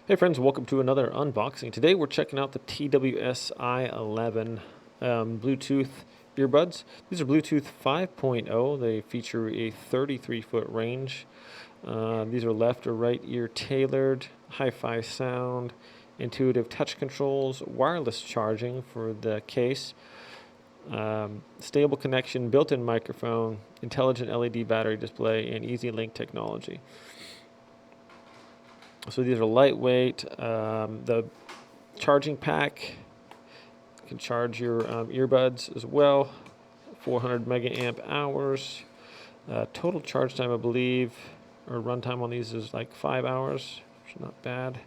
Hey friends, welcome to another unboxing. Today we're checking out the TWS-i11 Bluetooth earbuds. These are Bluetooth 5.0. They feature a 33-foot range. These are left or right ear tailored, hi-fi sound, intuitive touch controls, wireless charging for the case, stable connection, built-in microphone, intelligent LED battery display, and easy link technology. So these are lightweight. The charging pack can charge your earbuds as well. 400 megaamp hours. Total charge time, I believe, or runtime on these is like 5 hours. Which is not bad.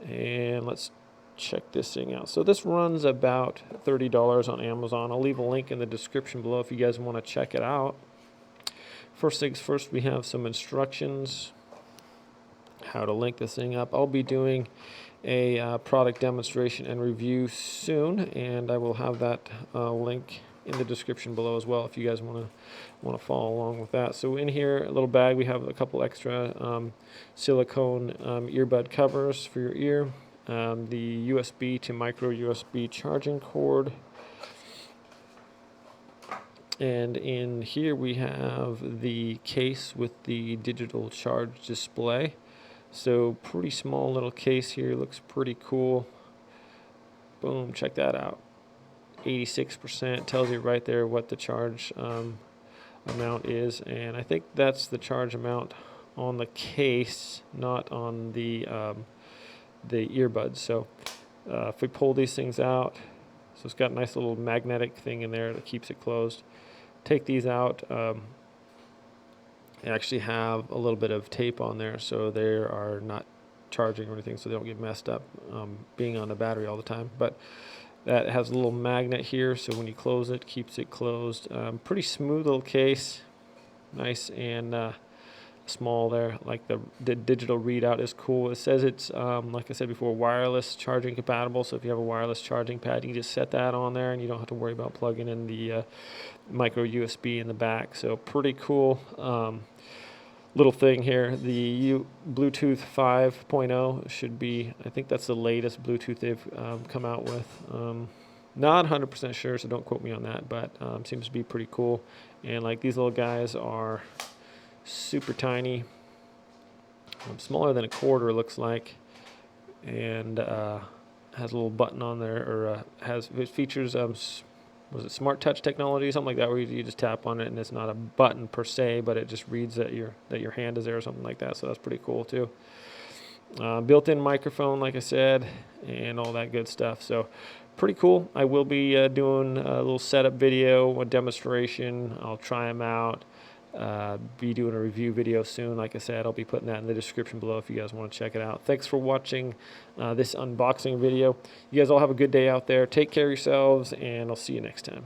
And let's check this thing out. So this runs about $30 on Amazon. I'll leave a link in the description below if you guys want to check it out. First things first, we have some instructions how to link this thing up. I'll be doing a product demonstration and review soon, and I will have that link in the description below as well if you guys want to follow along with that. So in here, a little bag, we have a couple extra silicone earbud covers for your ear, the USB to micro USB charging cord, and in here we have the case with the digital charge display. So pretty small little case here, looks pretty cool. Boom, check that out. 86%, tells you right there what the charge amount is, and I think that's the charge amount on the case, not on the earbuds. So if we pull these things out, so it's got a nice little magnetic thing in there that keeps it closed. Take these out. They actually have a little bit of tape on there so they are not charging or anything, so they don't get messed up being on the battery all the time. But that has a little magnet here, so when you close it, keeps it closed. Pretty smooth little case, nice and small there. Like the digital readout is cool. It says it's like I said before, wireless charging compatible, so if you have a wireless charging pad, you can just set that on there and you don't have to worry about plugging in the micro USB in the back. So pretty cool little thing here. The Bluetooth 5.0 should be, I think that's the latest Bluetooth they've come out with. Not 100% sure, so don't quote me on that, but seems to be pretty cool. And like these little guys are super tiny, smaller than a quarter it looks like, and has a little button on there, or it features was it smart touch technology, something like that, where you just tap on it and it's not a button per se, but it just reads that your hand is there or something like that. So that's pretty cool too. Built-in microphone, like I said, and all that good stuff. So pretty cool. I will be doing a little setup video, a demonstration. I'll try them out. Be doing a review video soon. Like I said, I'll be putting that in the description below if you guys want to check it out. Thanks for watching this unboxing video. You guys all have a good day out there. Take care of yourselves, and I'll see you next time.